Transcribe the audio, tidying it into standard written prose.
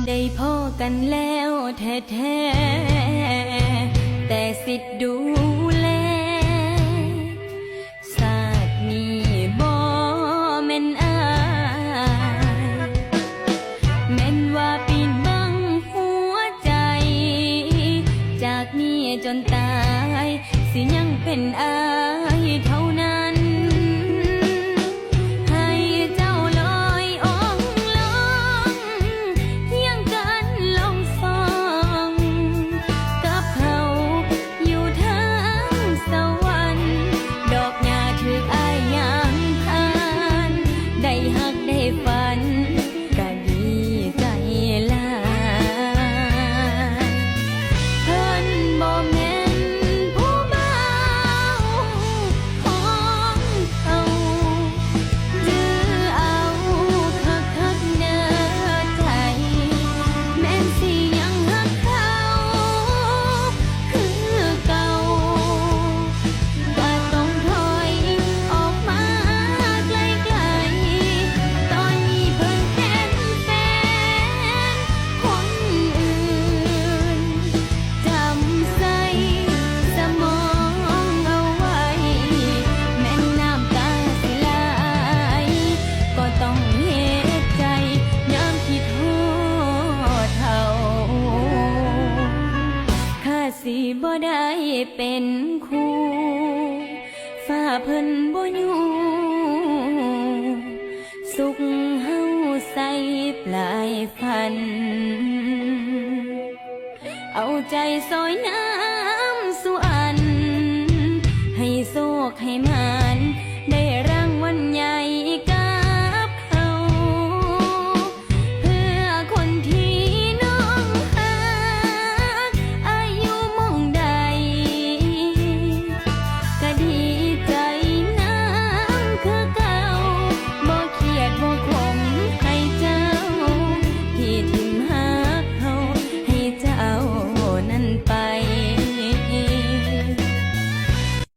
ได้พอกันแล้วแท้ๆแต่สิทธิ์ดูแลศาสตร์นี้บ่แม่นอายแม่นว่าปีนบังหัวใจจากนี้จนตายสิยังเป็นอายเท่านั้นให้เจ้าลอยองลงเที่ยงกันลงฟองกับเขาอยู่ทางสวรรค์ดอกหญ้าถืออายยามผ่านได้หักได้ฝันก็ดีใจหลายเพิ่นบ่แม่นผู้บ่าวของเขาจื้อเอาคักๆเด้อใจแม่นสิยังหักเขาคือเก่าก็ต้องถอยออกมาไกลๆตอนนี้เพิ่นเป็นแฟนคนอื่นจำใส่สมองเอาไว้แม้นน้ำตาสิไหลก็ต้องเฮ็ดใจยามคิดฮอดเฮาข้าสิบ่ได้เป็นคู่ฟ้าเพิ่นบ่อยู่สุขเฮาใส่ปลายฝันเอาใจซอยน้